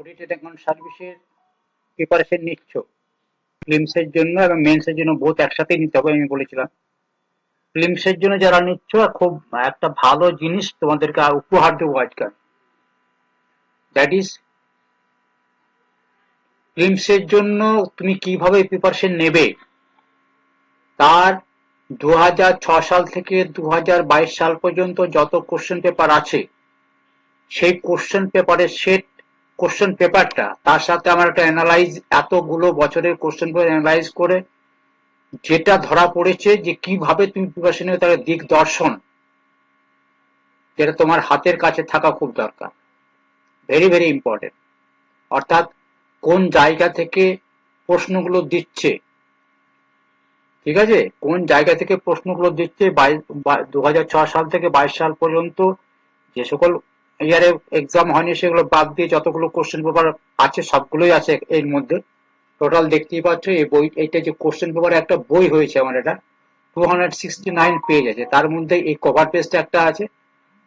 Audited account সার্ভিসের preparation নিচ্ছ প্রিলিমসের জন্য এবং মেন্সের জন্য, বোথ একসাথেই নিতে হবে আমি বলেছিলাম। প্রিলিমসের জন্য যারা নিচ্ছ, খুব একটা ভালো জিনিস তোমাদেরকে উপহার দেবো আজকাল, দ্যাট ইজ প্রিলিমসের জন্য তুমি কিভাবে প্রিপারেশন নেবে তার 2006 সাল থেকে 2022 সাল পর্যন্ত যত কোশ্চেন পেপার আছে, সেই কোশ্চেন পেপারের সেট কোশ্চেন পেপারটা, তার সাথে আমার একটা অ্যানালাইজ, এতগুলো বছরের কোশ্চেন পেপার অ্যানালাইজ করে যেটা ধরা পড়েছে যে কিভাবে তুমি প্রিপারেশন নেবে তার দিক দর্শন, যেটা তোমার হাতের কাছে থাকা খুব দরকার, ভেরি ভেরি ইম্পর্টেন্ট। অর্থাৎ কোন জায়গা থেকে প্রশ্নগুলো দিচ্ছে, ঠিক আছে, কোন জায়গা থেকে প্রশ্নগুলো দিচ্ছে 2006 সাল থেকে 22 সাল পর্যন্ত যে সকল ইয়ারে এক্সাম হয়নি সেগুলো বাদ দিয়ে যতগুলো কোশ্চেন পেপার আছে সবগুলোই আছে এর মধ্যে। টোটাল দেখতেই পাচ্ছ এই বই, এইটা যে কোশ্চেন পেপারে একটা বই হয়েছে আমার, এটা 269 পেজ আছে, তার মধ্যে এই কভার পেজটা একটা আছে,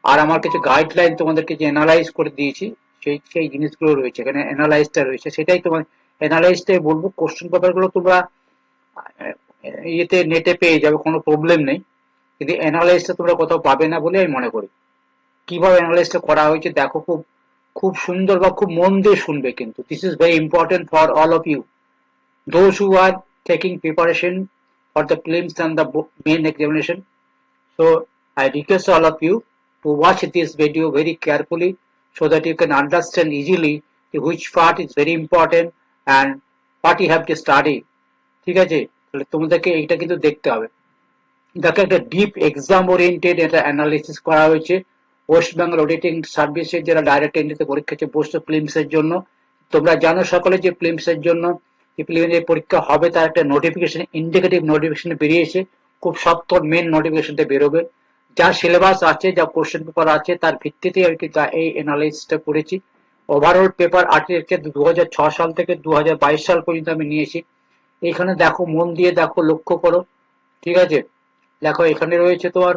আর আমার কিছু গাইডলাইন তোমাদেরকে যে অ্যানালাইজ করে দিয়েছি সেই জিনিসগুলো রয়েছে এখানে, অ্যানালাইজটা রয়েছে, সেটাই তোমার অ্যানালাইজটাই বলবো। কোশ্চেন পেপারগুলো তোমরা ইয়েতে নেটে পেয়ে যাবে, কোনো প্রবলেম নেই, কিন্তু অ্যানালাইজটা তোমরা কোথাও পাবে না বলে আমি মনে করি। কিভাবে অ্যানালাইজটা করা হয়েছে দেখো, খুব খুব সুন্দর বা খুব মন দিয়ে শুনবে, কিন্তু this is very important for all of you, those who are taking preparation for the prelims and the main examination. So I request all of you to watch this video very carefully so that you can understand easily which part is very important and what you have to study. ঠিক আছে, তাহলে তোমাদেরকে এইটা কিন্তু দেখতে হবে। দেখো, একটা ডিপ এক্সাম ওরিয়েন্টেড এটা অ্যানালিসিস করা হয়েছে ওয়েস্ট বেঙ্গল অডিটিং সার্ভিসের যারা ডাইরেক্ট এন্ট্রিতে পরীক্ষা হচ্ছে বসছে প্রিলিমস এর জন্য। তোমরা জানো সকলে যে প্রিলিমস এর জন্য প্রিলিমিনারি পরীক্ষা হবে তার একটা নোটিফিকেশন, ইন্ডিকেটিভ নোটিফিকেশন বেরিয়েছে, খুব সত্তর মেন নোটিফিকেশনটা বেরোবে। যা সিলেবাস আছে, যা কোশ্চেন পেপার আছে তার ভিত্তিতে আর কি এই অ্যানালাইসিসটা করেছি। ওভারঅল পেপার আর্টিকে 2006 সাল থেকে 2022 সাল পর্যন্ত আমি নিয়েছি। এখানে দেখো, মন দিয়ে দেখো, লক্ষ্য করো, ঠিক আছে। দেখো এখানে রয়েছে তোমার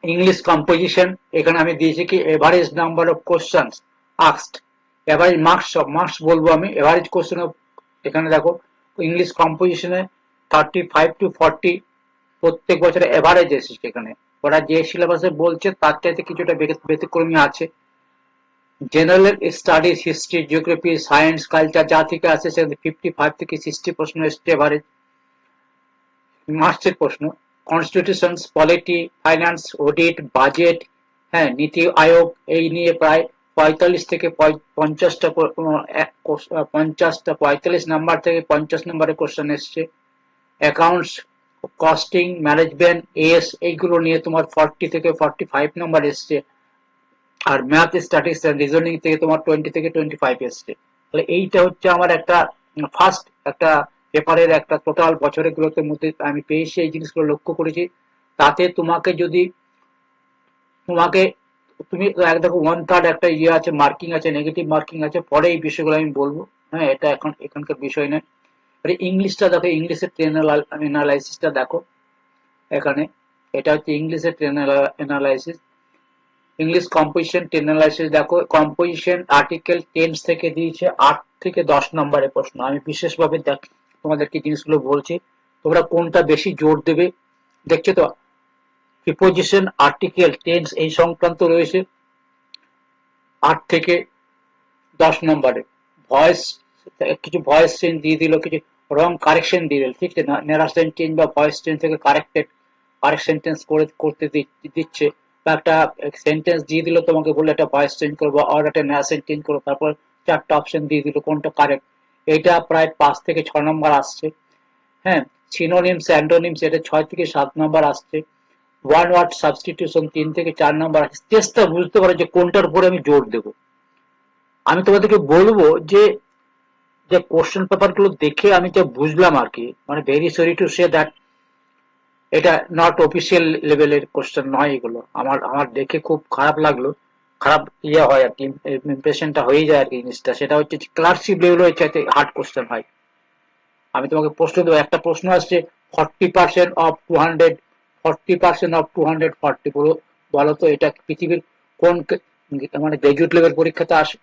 ইংলিশ কম্পোজিশন, এখানে আমি দিয়েছি কি average number of questions asked, average marks বলবো আমি, এভারেজ কোশ্চেন এখানে দেখো ইংলিশ কম্পোজিশনে 35 to 40 প্রত্যেক বছরে এভারেজ এসেছে। এখানে ওরা যে সিলেবাসে বলছে তার চাইতে কিছুটা ব্যতিক্রমী আছে। General studies, history, geography, science, culture যা থেকে আসে সেখানে 55 থেকে 60 প্রশ্ন এসছে এভারেজ মার্কসের প্রশ্ন। Constitutions, polity, finance, audit, budget, হ্যাঁ, নীতি আয়োগ, এই নিয়ে প্রায় 45 থেকে 50টা 45 নাম্বার থেকে 50 নাম্বারের কোশ্চেন এসছে। অ্যাকাউন্টস, কস্টিং, ম্যানেজমেন্ট, এইগুলো নিয়ে তোমার 40 থেকে 45 নাম্বার এসছে। আর ম্যাথ, স্ট্যাটিস্টিক্স এন্ড রিজনিং থেকে তোমার 20 থেকে 25 এসছে। তাহলে এইটা হচ্ছে আমার একটা ফার্স্ট একটা পেপারের একটা টোটাল বছরের গুলোতে মধ্যে আমি পেয়েছি, এই জিনিসগুলো লক্ষ্য করেছি। তাতে তোমাকে যদি তুমি দেখো 1/3 একটা ইয়ে আছে, মার্কিং আছে, নেগেটিভ মার্কিং আছে, পরে এই বিষয়গুলো আমি বলবো, হ্যাঁ, এটা এখানকার বিষয় নয়। ইংলিশটা দেখো, ইংলিশের ট্রেন অ্যানালাইসিসটা দেখো এখানে, এটা হচ্ছে ইংলিশের train analysis. English composition train analysis দেখো, কম্পোজিশন আর্টিকেল টেন্স থেকে দিয়েছে 8 থেকে 10 নম্বরের প্রশ্ন। আমি বিশেষভাবে তোমাদেরকে জিনিসগুলো বলছি, তোমরা কোনটা বেশি জোর দেবে। দেখছো তো, প্রিপোজিশন, আর্টিকেল, টেন্স এই সংক্রান্ত রয়েছে 8 থেকে 10 নম্বরে। ভয়েস, কিছু ভয়েস চেঞ্জ দিয়ে দিল, কিছু রং কারেকশন দিয়ে দিল, ঠিক আছে, ন্যারেশন চেঞ্জ বা ভয়েস চেঞ্জ থেকে কারেক্ট সেন্টেন্স করতে দিচ্ছে, বা একটা সেন্টেন্স দিয়ে দিল তোমাকে, বললে একটা ভয়েস চেঞ্জ করবো আর একটা ন্যারেশন চেঞ্জ করবো, তারপর 4টা অপশন দিয়ে দিল কোনটা কারেক্ট। এটা প্রায় 5 থেকে 6 নম্বর আসছে। হ্যাঁ, সিনোনিমস, অ্যান্টোনিমস এটা 6 থেকে 7 নম্বর আসছে। ওয়ান ওয়ার্ড সাবস্টিটিউশন 3 থেকে 4 নম্বর আসছে। চেষ্টা বুঝতে পারো যে কোনটার উপরে আমি জোর দেবো। আমি তোমাদেরকে বলবো যে যে কোশ্চেন পেপার গুলো দেখে আমি যা বুঝলাম আর কি, মানে very sorry to say that এটা নট অফিসিয়াল লেভেলের কোশ্চেন নয় এগুলো। আমার দেখে খুব খারাপ লাগলো, খারাপ ইয়ে হয় আর কি, ইমপ্রেশনটা হয়ে যায় আর কি জিনিসটা। সেটা হচ্ছে ক্লার্কশিপ লেভেলের চাইতে হার্ড কোশ্চেন হয়। আমি তোমাকে প্রশ্ন দেবো, একটা প্রশ্ন আসছে 40% অফ 200, 40% অফ 240, বলো তো এটা পৃথিবীর কোন মানে গ্রাজুয়েট লেভেল পরীক্ষাতে আসে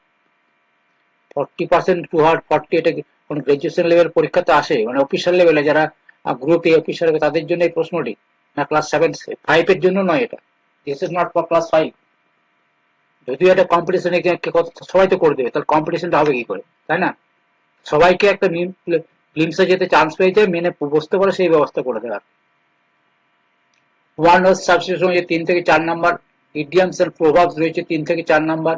40% টু 40, এটা কোন গ্রাজুয়েশন লেভেল পরীক্ষাতে আসে, মানে অফিসার লেভেলে যারা গ্রুপ এ অফিসার তাদের জন্য এই প্রশ্নটি, না ক্লাস 7 5 এর জন্য নয় এটা। This is not for class 5। যদিও এটা কম্পিটিশনে সবাই তো করে দেবে, তাহলে কম্পিটিশনটা হবে কি করে, তাই না? সবাইকে একটা ফিল্মসে যেতে চান্স পেয়েছে মেনে বসতে পারে সেই ব্যবস্থা করে দেওয়ার। ওয়ান ওয়ার্ড সাবস্টিটিউশন হচ্ছে 3 থেকে 4 নাম্বার, ইডিয়ামস এন্ড প্রভাবস রয়েছে 3 থেকে 4 নাম্বার,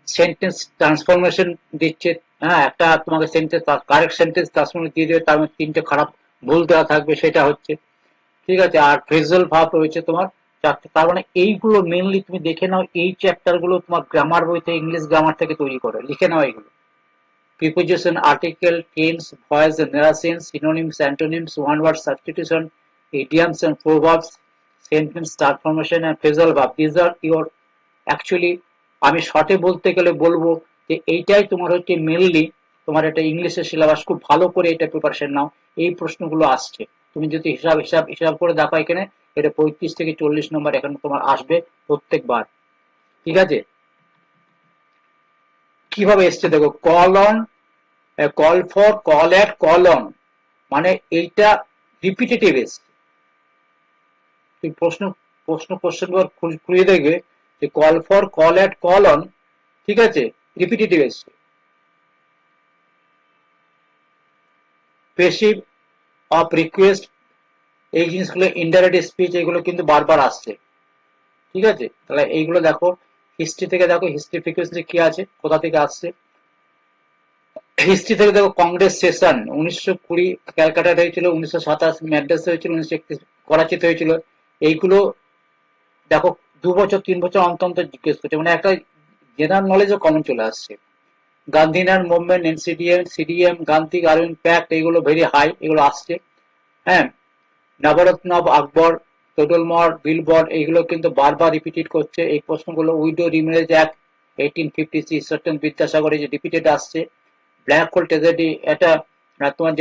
সেন্টেন্স ট্রান্সফরমেশন দিচ্ছে, হ্যাঁ একটা তোমাকে সেন্টেন্স কারেক্ট সেন্টেন্স ট্রান্সফরমেশন দিয়ে দেবে, তার মধ্যে 3টে খারাপ ভুল দেওয়া থাকবে, সেটা হচ্ছে, ঠিক আছে। আর ফ্রেজাল ভার্ব রয়েছে তোমার 4টে। তার মানে এইগুলো মেনলি তুমি দেখে নাও, এই চ্যাপ্টার গুলো তোমার গ্রামার বইতে ইংলিশ গ্রামার থেকে তৈরি করে, লিখে নাও এগুলো। Preposition, article, tense, voice and narration, synonyms, antonyms, one word substitution, idioms and proverbs, sentence transformation and phrasal verb. These are your actually, আমি শর্টে বলতে গেলে বলবো যে এইটাই তোমার হচ্ছে মেনলি তোমার একটা ইংলিশের সিলেবাস। খুব ভালো করে এটা প্রিপারেশন নাও, এই প্রশ্নগুলো আসছে। তুমি যদি হিসাব করে দেখো এখানে, এটা 35 থেকে 40 নম্বর এখানে তোমার আসবে প্রত্যেকবার, ঠিক আছে। কিভাবে এসছে দেখো, call on, call for, call at, call on, মানে এইটা রিপিটেটিভ এসছে। তুমি কোশ্চেন খুঁজে দেখবে যে call for, call at, call on, ঠিক আছে, রিপিটেটিভ এসছে। পেসিভ অফ রিকোয়েস্ট, এই জিনিসগুলো ইনডাইরেক্ট স্পিচ, এগুলো কিন্তু বারবার আসছে, ঠিক আছে। তাহলে এইগুলো দেখো, হিস্ট্রি থেকে দেখো, হিস্ট্রি ফ্রিকোয়েন্সি কি আছে, কোথা থেকে আসছে। হিস্ট্রি থেকে দেখো, কংগ্রেস সেশন 1920 ক্যালকাটাতে হয়েছিল, 1927 ম্যাড্রাসে হয়েছিল, 1931 করাচিতে হয়েছিল। এইগুলো দেখো 2 বছর 3 বছর অন্তর অন্তর জিজ্ঞেস করছে, মানে একটা জেনারেল নলেজও কমন চলে আসছে। গান্ধীনার movement, NCDM, CDM, Gandhi Irwin pact, এগুলো ভেরি হাই, এগুলো আসছে, হ্যাঁ। নবরত্ন অফ আকবর, টোটলমর, বিলবর্ড, এইগুলো কিন্তু বারবার রিপিটেড করছে এই প্রশ্নগুলো। উইডো রিমেরেজ অ্যাক্ট 1856, সত্যেন বিদ্যাসাগর, এই যে রিপিটেড আসছে। ব্ল্যাক হোল ট্রেজেডি, এটা তোমার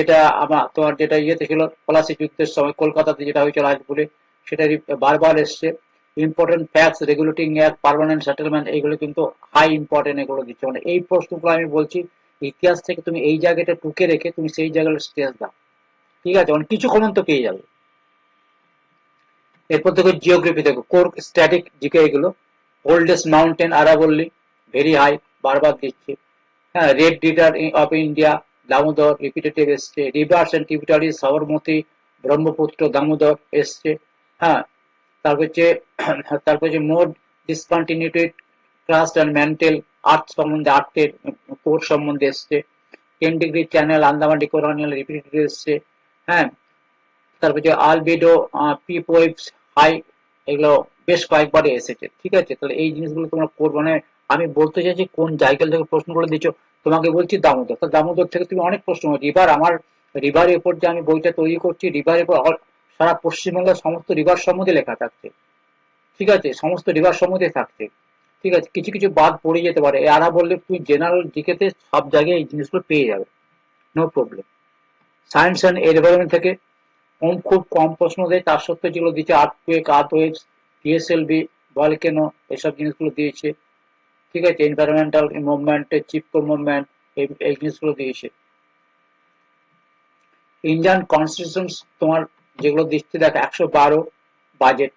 যেটা ইয়েতে ছিল পলাশি যুদ্ধের সময় কলকাতাতে যেটা হয়েছিল রাজপুরে, সেটা বারবার এসছে। Important facts, regulating act, permanent settlement, এইগুলো কিন্তু হাই ইম্পর্টেন্ট, এগুলো দিচ্ছে। মানে এই প্রশ্নগুলো আমি বলছি ইতিহাস থেকে তুমি এই জায়গাটা টুকে রেখে তুমি সেই জায়গাটা স্ট্রেস দাও, ঠিক আছে, অনেক কিছু কমন তো পেয়ে যাবে। এরপর দেখো জিওগ্রাফি, দেখো কোর স্ট্যাটিক জিকে, এগুলো ওল্ডেস্ট মাউন্টেন আরাবল্লী, ভেরি হাই, বারবার দিচ্ছে, হ্যাঁ। রেড রিডার অফ ইন্ডিয়া, দামোদর, রিপিটেটিভ এসছে। Rivers and tributary, Sabarmati, Brahmaputra, Damodar এসছে, হ্যাঁ। তারপর হচ্ছে Moho discontinuity, crust and mantle, earth সম্বন্ধে, আর্থের কোর সম্বন্ধে এসছে। 10 degree channel, Andaman Nicobar, repetitive এসছে, হ্যাঁ। তারপর যে আলবেডো, পিপ ওয়েভস, হাই, এগুলো বেশ কয়েকবারই এসেছে, ঠিক আছে। তাহলে এই জিনিসগুলো তোমরা মানে আমি বলতে চাইছি কোন জায়গা থেকে প্রশ্নগুলো দিচ্ছ। তোমাকে বলছি দামোদর, তো দামোদর থেকে তুমি অনেক প্রশ্ন, রিভার, আমার রিভারের উপর যে আমি বইটা তৈরি করছি, রিভারের উপর সারা পশ্চিমবঙ্গের সমস্ত রিভার সম্বন্ধে লেখা থাকছে, ঠিক আছে, সমস্ত রিভার সম্বন্ধে থাকছে, ঠিক আছে। কিছু কিছু বাদ পড়ে যেতে পারে, এরা বললে তুমি জেনারেল জিকেতে সব জায়গায় এই জিনিসগুলো পেয়ে যাবে, no problem. Science and environment থেকে খুব কম প্রশ্ন দেয়, তার সত্ত্বেও যেগুলো দিচ্ছে আর্থকুয়েক, আর্থওয়েভস, পিএসএলভি, ভলকেনো, এসব জিনিসগুলো দিয়েছে, ঠিক আছে। এনভায়রনমেন্টাল মুভমেন্ট, চিপকো মুভমেন্ট, এই জিনিসগুলো দিয়েছে। ইন্ডিয়ান কনস্টিটিউশন তোমার যেগুলো দিচ্ছে দেখো, 112 বাজেট,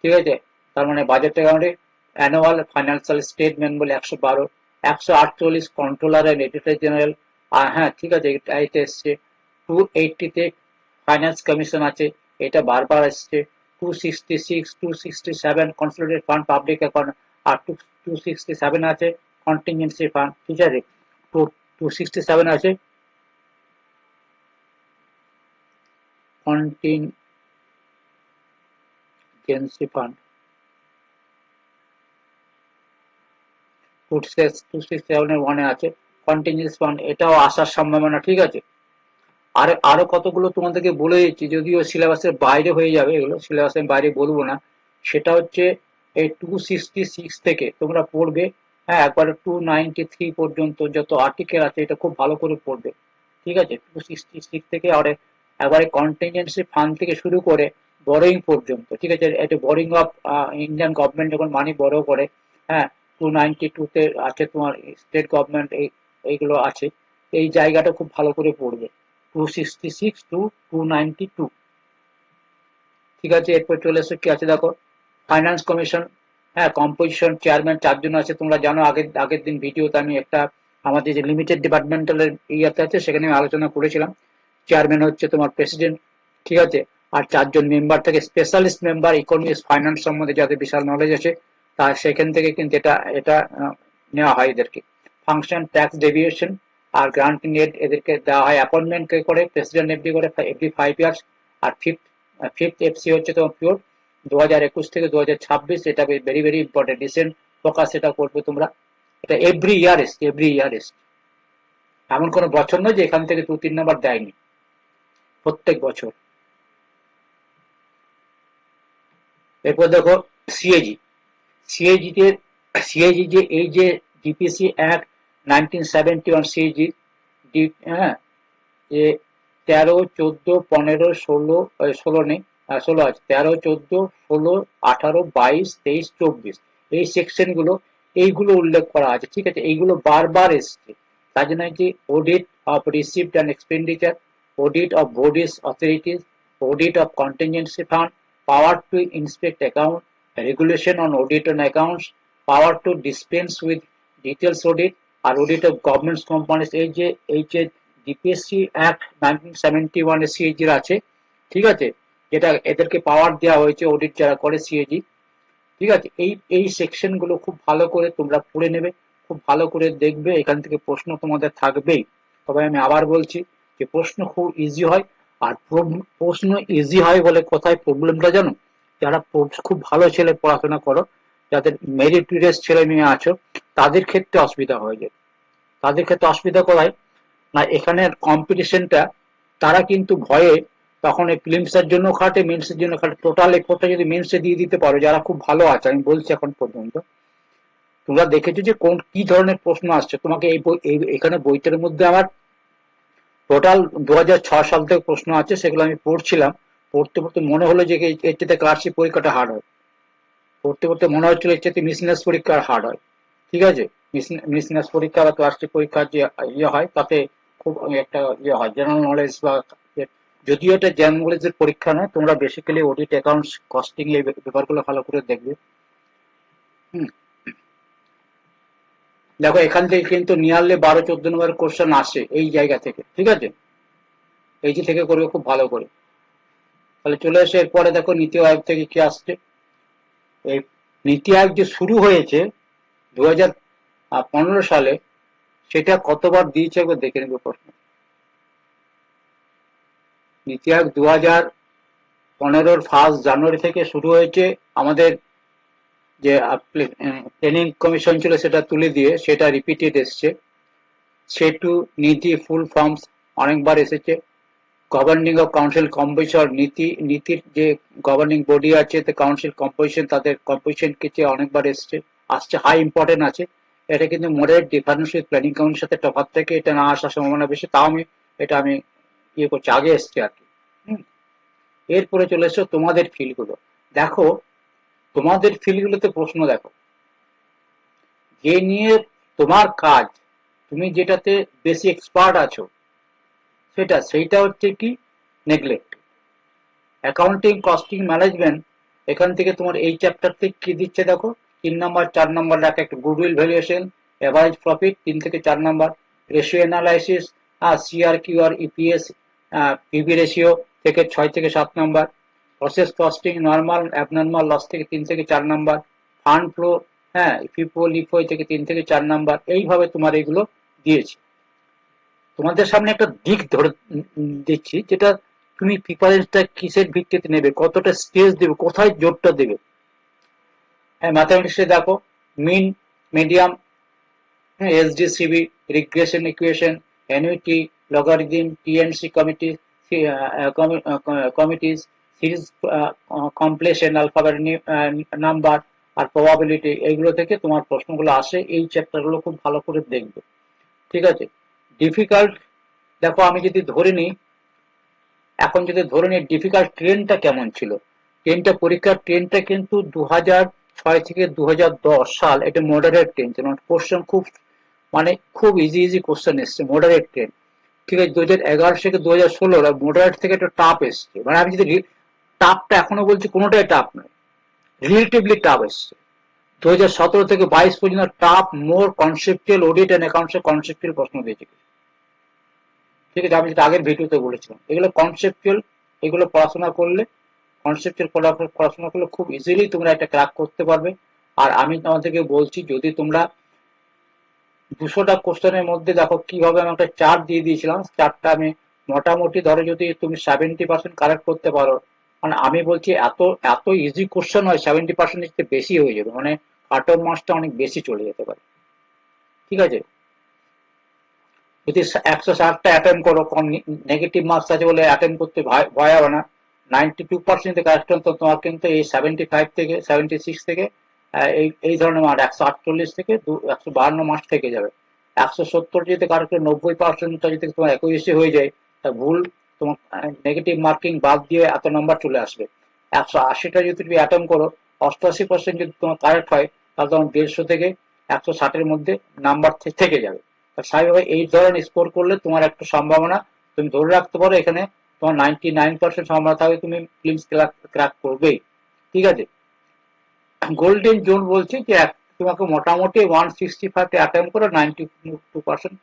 ঠিক আছে। তার মানে বাজেট অ্যাকাউন্টে অ্যানুয়াল ফাইন্যান্সিয়াল স্টেটমেন্ট বলে 112, 148 কন্ট্রোলার এন্ড এডিটর জেনারেল, আর হ্যাঁ ঠিক আছে, এটা এসছে। 280-তে ফাইন্যান্স কমিশন আছে, এটা বারবার আসছে। 266, 267 কনসোলিডেটেড ফান্ড, পাবলিক অ্যাকাউন্ট, আর 267 আছে কন্টিনজেন্সি ফান্ড, ঠিক আছে। 267 আছে কন্টিনজেন্সি ফান্ড, 267 ওয়ানে আছে কন্টিনজেন্সি ফান্ড, এটাও আসার সম্ভাবনা, ঠিক আছে। আর আরো কতগুলো তোমাদেরকে বলে দিচ্ছি, যদিও সিলেবাসের বাইরে হয়ে যাবে, এগুলো সিলেবাসের বাইরে বলবো না। সেটা হচ্ছে এই 266 থেকে তোমরা পড়বে, হ্যাঁ, একবারে 293 পর্যন্ত যত আর্টিকেল আছে এটা খুব ভালো করে পড়বে, ঠিক আছে। 266 থেকে আর একবারে কন্টিনজেন্সি ফান্ড থেকে শুরু করে বরোইং পর্যন্ত, ঠিক আছে। এটা বরোইং অফ ইন্ডিয়ান গভর্নমেন্ট যখন মানি বড় করে, হ্যাঁ, 292 তে আছে তোমার স্টেট গভর্নমেন্ট, এইগুলো আছে। এই জায়গাটা খুব ভালো করে পড়বে, 266 টু 292। ঠিক আছে, এরপর চলে এসে কি আছে দেখো, ফাইন্যান্স কমিশন। হ্যাঁ, কম্পোজিশন, চেয়ারম্যান 4 জন আছে, তোমরা জানো। আগের আগের দিন ভিডিওতে আমি একটা আমাদের যে লিমিটেড ডিপার্টমেন্টালের ইয়াতে আছে সেখানে আমি আলোচনা করেছিলাম। চেয়ারম্যান হচ্ছে তোমার প্রেসিডেন্ট, ঠিক আছে। আর 4 জন মেম্বার থেকে স্পেশালিস্ট মেম্বার, ইকোনমিক্স ফাইন্যান্স সম্বন্ধে যাদের বিশাল নলেজ আছে, তার সেখান থেকে কিন্তু এটা এটা নেওয়া হয় এদেরকে। ফাংশন, ট্যাক্স ডেভিয়েশন আর গ্রান্টিং এড এদেরকে দেওয়া হয়। অ্যাপয়েন্টমেন্ট কে করে প্রেসিডেন্ট এফডি করে এভরি 5 ইয়ার্স। আর ফিফথ এফসি হচ্ছে তোমার পিওর 2021 থেকে 2026। এটা very very important, recent focus এটা করবে তোমরা। এটা এভরি ইয়ার এসছে, এভরি ইয়ার এসছে, এমন কোনো বছর নয় যে এখান থেকে 2-3 নাম্বার দেয়নি, প্রত্যেক বছর। এরপর দেখো সিএজি। সিএজি তে সিএজি যে এই যে ডিপিসি অ্যাক্ট 1971 সিএজি, হ্যাঁ, যে 13, 14, 15, 16, 16 নেই, 16 আছে, 13, 14, 16, 18, 22, 23, 24, এই সেকশন গুলো, এইগুলো উল্লেখ করা আছে। ঠিক আছে, এইগুলো বারবার এসছে। তার জন্য কি audit of received and expenditure, audit of bodies authorities, audit of contingency fund, power to inspect account, regulation on audit on accounts, power to dispense with details audit, আর audit of government companies। এই যে DPSC act 1971 এর CAG আছে, ঠিক আছে, যেটা এদেরকে পাওয়ার দেওয়া হয়েছে অডিট যারা করে সিএজি। ঠিক আছে, এই সেকশন গুলো খুব ভালো করে তোমরা পড়ে নেবে, খুব ভালো করে দেখবে, এখান থেকে প্রশ্ন তোমাদের থাকবেই। তবে আমি আবার বলছি যে প্রশ্ন খুব ইজি হয়। আর প্রশ্ন ইজি হয় বলে কোথায় প্রবলেমটা জানো, যারা খুব ভালো ছেলে পড়াশোনা করো, যাদের মেরিটোরিয়াস ছেলে মেয়ে আছো, তাদের ক্ষেত্রে অসুবিধা হয়ে যায়। তাদের ক্ষেত্রে অসুবিধা কোথায় না, এখানের কম্পিটিশনটা, তারা কিন্তু ভয়ে তখন এই প্রিলিমসের জন্য খাটে, মেন্সের জন্য খাটে। টোটাল এফোর্টটা যদি মেন্সে দিয়ে দিতে পারো, যারা খুব ভালো আছে, আমি বলছি এখন পর্যন্ত তোমরা দেখেছো যে কোন কি ধরনের প্রশ্ন আসছে তোমাকে। এই বই এখানে বইটার মধ্যে আমার টোটাল 2006 সাল থেকে প্রশ্ন আছে, সেগুলো আমি পড়ছিলাম। পড়তে পড়তে মনে হলো যে এর চেয়ে ক্লার্কশিপ পরীক্ষাটা হার্ড হয়। পড়তে পড়তে মনে হচ্ছিল এর চেয়ে মিসলেনিয়াস পরীক্ষা হার্ড হয়। ঠিক আছে, মিসলেনিয়াস পরীক্ষা বা ক্লার্কশিপ পরীক্ষার যে ইয়ে হয়, তাতে খুব একটা ইয়ে হয়, জেনারেল নলেজ বা যদিও এটা জেনারেল নলেজের পরীক্ষা নয়, তোমরা বেসিক্যালি অডিট, অ্যাকাউন্টস, কস্টিং এই ব্যাপারগুলো ভালো করে দেখবে। হুম, দেখো এখান থেকে কিন্তু নিয়ারলি 12-14 নম্বর কোশ্চেন আসে এই জায়গা থেকে। ঠিক আছে, এই যে থেকে করবে খুব ভালো করে। তাহলে চলে এসে এরপরে দেখো নীতি আয়োগ থেকে কি আসছে। এই নীতি আয়োগ যে শুরু হয়েছে 2015 সালে, সেটা কতবার দিয়েছে একবার দেখে নেবে প্রশ্ন। নীতি আয়োগ 2015 1 জানুয়ারি থেকে শুরু হয়েছে। আমাদের যে ট্রেনিং কমিশন ছিল সেটা তুলে দিয়ে সেটা রিপিটেড এসছে। সেটু নীতি ফুল ফর্মস অনেকবার এসেছে। গভর্নিং অফ কাউন্সিল কম্পোজিশন, নীতির যে গভর্নিং বডি আছে, কাউন্সিল কম্পোজিশন, তাদের কম্পোজিশন কিছু অনেকবার আসছে, হাই ইম্পর্টেন্ট আছে। এটা কিন্তু মোডারেট ডিফারেন্স উইথ প্ল্যানিং কাউন্সিলের সাথে তফাৎ থেকে এটা না আসার সম্ভাবনা বেশি। তাও আমি ইয়ে করছি, আগে এসছে আর কি। এরপরে চলে এসছো তোমাদের ফিল্ড গুলো। দেখো তোমাদের ফিল্ড গুলোতে প্রশ্ন দেখো, যে নিয়ে তোমার কাজ, তুমি যেটাতে বেশি এক্সপার্ট আছো, সেইটা হচ্ছে কি নেগলেক্ট। অ্যাকাউন্টিং, কস্টিং, ম্যানেজমেন্ট, এখান থেকে তোমার এই চ্যাপ্টার থেকে কি দিচ্ছে দেখো, 3 নম্বর 4 নম্বর রাখে একটা গুডউইল ভ্যালুয়েশন, এভারেজ প্রফিট 3 থেকে 4 number, ratio analysis, CR QR EPS, PB ratio থেকে 6 থেকে 7 number, process costing, normal abnormal loss থেকে 3 থেকে 4 নম্বর, ফান্ড ফ্লো, হ্যাঁ, ফিফো লিফো থেকে 3 থেকে 4 নম্বর। এইভাবে তোমার এগুলো দিয়েছে। তোমাদের সামনে একটা দিক ধরে দিচ্ছি, যেটা তুমি প্রিপারেশনটা কিসের ভিত্তিতে নেবে, কতটা স্টেজ দেবে, কোথায় জোরটা দেবে। হ্যাঁ, ম্যাথামেটিক্সে দেখো mean, medium, SDCB, regression equation, annuity, logarithm, TNC committees, series completion, alphabet number আর প্রবাবিলিটি, এইগুলো থেকে তোমার প্রশ্নগুলো আসে। এই চ্যাপ্টারগুলো খুব ভালো করে দেখবে। ঠিক আছে, ডিফিকাল্ট, দেখো আমি যদি ধরে নিই, এখন যদি ধরে নিই ডিফিকাল্ট ট্রেনটা কেমন ছিল, ট্রেনটা পরীক্ষার ট্রেনটা কিন্তু থেকে 2010 সাল, এটা মডারেট টেন্স, কোশ্চেন খুব মানে খুব ইজি কোশ্চেন এসছে, মডারেট টেন্স। ঠিক আছে, 2011 থেকে 2016 মডারেট থেকে একটা টাফ এসছে, মানে আমি যদি টাফটা এখনো বলছি কোনোটাই টাফ নয়, রিলেটিভলি টাফ এসছে। 2017 থেকে 22 পর্যন্ত tough, more conceptual, audit and accounts conceptual প্রশ্ন দিয়েছে। ঠিক আছে, আমি যেটা আগের ভিডিওতে বলেছিলাম, এগুলো কনসেপচুয়াল, এগুলো পড়াশোনা করলে, কনসেপচুয়াল পড়াশোনা করলে খুব ইজিলি তোমরা এটা ক্র্যাক করতে পারবে। আর আমি তোমাদেরকে বলছি, যদি তোমরা 200টা কোশ্চেনের মধ্যে দেখো কিভাবে আমি একটা চার্ট দিয়ে দিয়েছিলাম, চার্টটা আমি মোটামুটি ধরো যদি তুমি 70% কারেক্ট করতে পারো, মানে আমি বলছি এত এত ইজি কোশ্চেন হয়, 70% বেশি হয়ে যাবে, মানে কাট অফ মার্কসটা অনেক বেশি চলে যেতে পারে। ঠিক আছে, যদি 160টা অ্যাটেম্প করো, কম নেগেটিভ মার্কস আছে বলে অ্যাটেম্প করতে ভয় হবে না, 92% কারেক্ট তো তোমার কিন্তু এই 75 থেকে 76 থেকে এই এই ধরনের মার্ক, 148 থেকে 152 মার্কস থেকে যাবে। 170 যদি কারেক্ট 90%টা যদি তোমার অ্যাকুরেসি হয়ে যায়, তা ভুল তোমার নেগেটিভ মার্কিং বাদ দিয়ে এত নাম্বার চলে আসবে। 180টা যদি তুমি অ্যাটেম্প করো, 88% যদি তোমার কারেক্ট হয়, তাহলে তোমার 150 থেকে 160-এর মধ্যে নাম্বার থেকে যাবে। স্বাভাবিকভাবে এই ধরনের স্কোর করলে তোমার একটা সম্ভাবনা, তুমি ধরে রাখতে পারো এখানে তোমার 99% সম্ভাবনা থাকবে তুমি ফিল্মস ক্র্যাক করবেই। ঠিক আছে, গোল্ডেন জোন বলছে যে তোমাকে মোটামুটি 165 অ্যাটেম্প করে 92%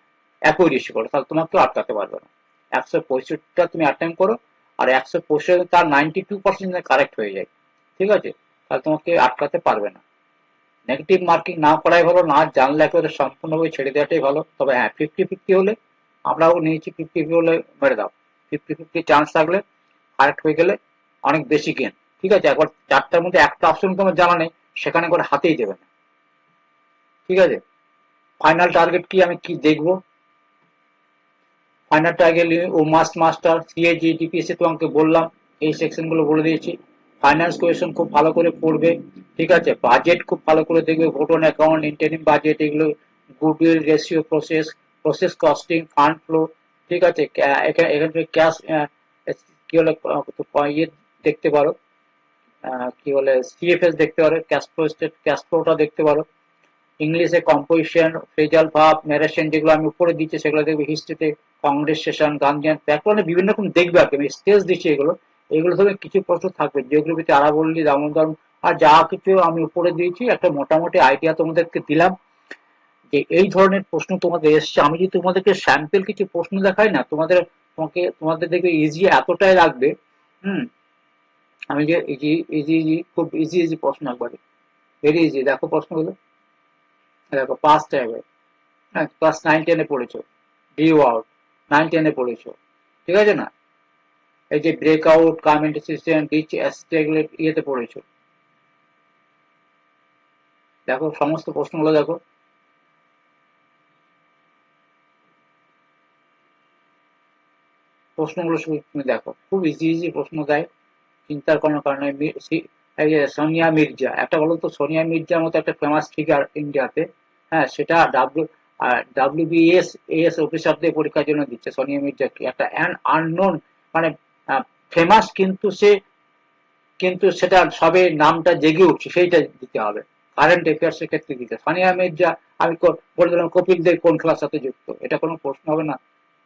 অ্যাকুরেসি করো, তাহলে তোমাকে কেউ আটকাতে পারবে না। 165টা তুমি অ্যাটেম্প করো, আর 165 তার 92% কারেক্ট হয়ে যায়, ঠিক আছে, তাহলে তোমাকে আটকাতে পারবে না। নেগেটিভ মার্কিং না করাই ভালো, না জানলে একেবারে সম্পূর্ণভাবে ছেড়ে দেওয়াটাই ভালো। তবে হ্যাঁ, 50-50 হলে, আমরাও নিয়েছি 50-50 হলে মেরে দাও, 50-50 চান্স থাকলে কারেক্ট হয়ে গেলে অনেক বেশি গেন। ঠিক আছে, একবার 4টার মধ্যে একটা অপশন তোমার জানা নেই, সেখানে করে হাতেই দেবে না। ঠিক আছে, ফাইনাল টার্গেট কি, আমি কি দেখবো, ফাইনাল টার্গেট ও মাস্ট মাস্টার, সিএজি, ডিপিএসসি তোমাকে বললাম, এই সেকশনগুলো বলে দিয়েছি। ফাইন্যান্স কোয়েশন খুব ভালো করে পড়বে। ঠিক আছে, বাজেট খুব ভালো করে দেখবে, vote on account, interim budget, এগুলো goodwill ratio, process costing, fund flow. ঠিক আছে, এখানে থেকে ক্যাশ কি বলে ইয়ে দেখতে পারো, কি বলে সিএফএস দেখতে পারো, ক্যাশ ফ্লো স্টেট, ক্যাশ ফ্লোটা দেখতে পারো। ইংলিশে কম্পোজিশন, ফ্রেজাল ভার্ব, ন্যারেশন, যেগুলো আমি উপরে দিচ্ছি সেগুলো দেখবে। হিস্ট্রিতে কংগ্রেসেশন, গান্ধীয়ান, ব্যাকরণে বিভিন্ন রকম দেখবে আর কি, আমি স্টেজ দিচ্ছি এগুলো। এগুলো থেকে কিছু প্রশ্ন থাকবে, জিওগ্রাফিতে আরাবল্লী, দামোদর, আর যা কিছু আমি উপরে দিয়েছি একটা মোটামুটি আইডিয়া তোমাদেরকে দিলাম যে এই ধরনের প্রশ্ন তোমাদের এসছে। আমি যদি তোমাদেরকে স্যাম্পল কিছু প্রশ্ন দেখাই না, তোমাদের দেখবে ইজি এতটাই লাগবে। হুম, আমি যে ইজি ইজি ইজি খুব ইজি ইজি প্রশ্ন একবারে, ভেরি ইজি। দেখো প্রশ্নগুলো, দেখো পাঁচ টাইপের। হ্যাঁ, ক্লাস 9-10-এ পড়েছো, ভিউ আউট 9-10-এ পড়েছো, ঠিক আছে না? এই যে break out, comment system, rich acid, এগুলো ইয়েতে পড়েছো। দেখো সমস্ত প্রশ্নগুলো দেখো, প্রশ্নগুলো শুধু তুমি দেখো, খুব ইজি ইজি প্রশ্ন দেয়, চিন্তার কোনো কারণ নেই। এই যে সোনিয়া মির্জা, একটা বলো তো, সোনিয়া মির্জার মতো একটা ফেমাস ফিগার ইন্ডিয়াতে, হ্যাঁ, সেটা ডাব্লিউবিএস এস অফিসারদের পরীক্ষার জন্য দিচ্ছে। সোনিয়া মির্জা কি একটা আননোন, মানে ফেমাস, কিন্তু সেটা সবে নামটা জেগে উঠছে, সেইটা দিতে হবে। কারেন্ট অ্যাফেয়ার্স এর ক্ষেত্রে দিতে, সানিয়া মির্জা আমি বলে দিলাম কপিল দেব কোন খেলার সাথে যুক্ত, এটা কোনো প্রশ্ন হবে না?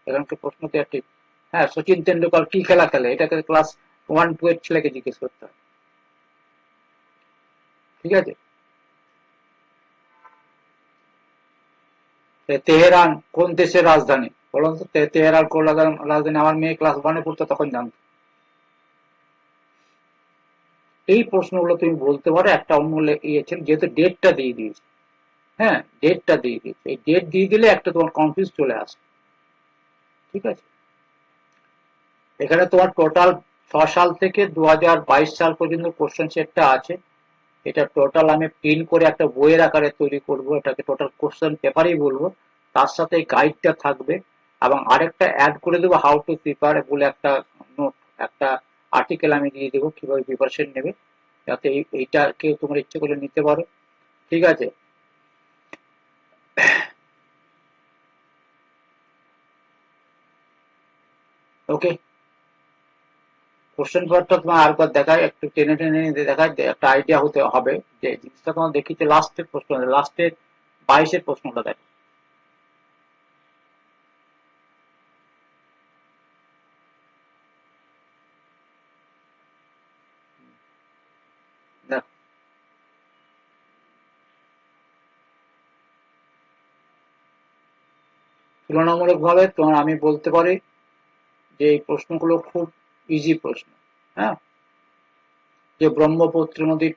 এখানকার প্রশ্ন তো একটি। হ্যাঁ, সচিন তেন্ডুলকর কি খেলা খেলে, এটাকে ক্লাস 1-2 এর ছেলেকে জিজ্ঞেস করতে হয়। ঠিক আছে, তেহরান কোন দেশের রাজধানী, বলুন তো, তেহরান কোন রাজধানী? আমার মেয়ে ক্লাস 1-এ পড়তো, তখন জানতো। এই প্রশ্নগুলো তুমি বলতে পারো, একটা অন্য ইয়ে ছিল, যেহেতু ডেটটা দিয়ে দিয়েছে। হ্যাঁ, ডেটটা দিয়ে দিয়েছে, এই ডেট দিয়ে দিলে একটা তোমার কনফিউজ চলে আসে। ঠিক আছে, এখানে তোমার টোটাল 6 সাল থেকে 2022 সাল পর্যন্ত কোশ্চেন সেটটা আছে। এটা টোটাল আমি প্রিন্ট করে একটা বইয়ের আকারে তৈরি করব, এটাকে টোটাল কোশ্চেন পেপারই বলবো। তার সাথে গাইডটা থাকবে, এবং আরেকটা অ্যাড করে দেবো, হাউ টু প্রিপার বলে একটা নোট, একটা আর্টিকেল আমি দিয়ে দেবো কিভাবে প্রিপারেশন নেবে, যাতে এইটাকে তোমরা ইচ্ছে করে নিতে পারো। ঠিক আছে, ওকে, কোশ্চেন পেপারটা তোমার আরেকবার দেখায়, একটু টেনে টেনে দেখায়, একটা আইডিয়া হতে হবে যে জিনিসটা তোমার দেখিতে লাস্টের প্রশ্ন, লাস্টের 22-এর প্রশ্নটা দেখো। দেখো তুলনামূলকভাবে তোমার আমি বলতে পারি যে এই প্রশ্নগুলো খুব ইজি প্রশ্ন। হ্যাঁ, যে ব্রহ্মপুত্র নদীর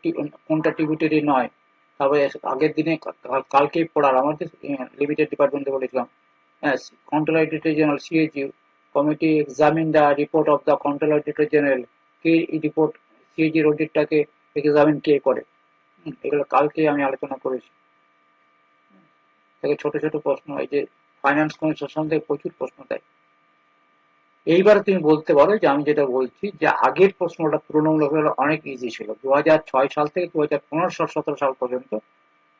কোনটা ট্রিবিউটারি নয়, তারপরে আগের দিনে কালকেই পড়ার আমাদের লিমিটেড ডিপার্টমেন্টে বলেছিলাম, controller auditor general CAG committee examine the report of the controller auditor general, কি রিপোর্ট সিএজির অডিটটাকে এক্সামিন কে করে, এগুলো কালকে আমি আলোচনা করেছি। থেকে ছোট ছোট প্রশ্ন, এই যে ফাইন্যান্স কমিশন সম্বন্ধে প্রচুর প্রশ্ন দেয়। এইবার তুমি বলতে পারো যে আমি যেটা বলছি যে আগের প্রশ্নটা তুলনামূলকভাবে অনেক ইজি ছিল, 2006 সাল থেকে 2015-17 সাল পর্যন্ত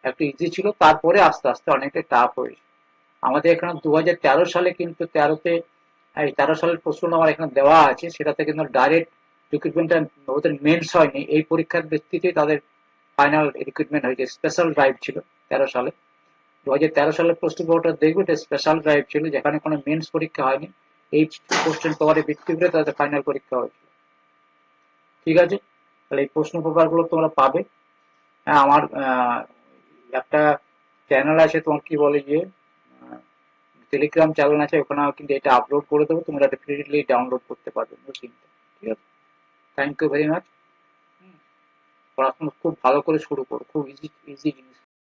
একটু ইজি ছিল, তারপরে আস্তে আস্তে অনেকটা টাফ হয়েছে। আমাদের এখানে 2013 সালে কিন্তু 13 সালের প্রশ্ন আমার এখানে দেওয়া আছে, সেটাতে কিন্তু ডাইরেক্ট রিক্রুটমেন্টটা ওদের মেন্স হয়নি, এই পরীক্ষার ভিত্তিতে তাদের ফাইনাল রিক্রুটমেন্ট হয়েছে। স্পেশাল ড্রাইভ ছিল 13 সালে। 2013 সালের প্রশ্ন পেপারটা দেখবে, এটা স্পেশাল ড্রাইভ ছিল, যেখানে কোনো মেন্স পরীক্ষা হয়নি, এই কোশ্চেন পেপারের ভিত্তি করে তাদের ফাইনাল পরীক্ষা হয়েছিল। ঠিক আছে, তাহলে এই প্রশ্ন পেপার গুলো তোমরা পাবে। হ্যাঁ, আমার একটা চ্যানেল আছে, তোমার কি বলে যে টেলিগ্রাম চ্যানেল আছে, ওখানে কিন্তু এটা আপলোড করে দেবো, তোমরা এটা ফ্রিলি ডাউনলোড করতে পারবে। ঠিক আছে, থ্যাংক ইউ ভেরি মাচ। পড়াশোনা খুব ভালো করে শুরু করো, খুব ইজি ইজি জিনিস।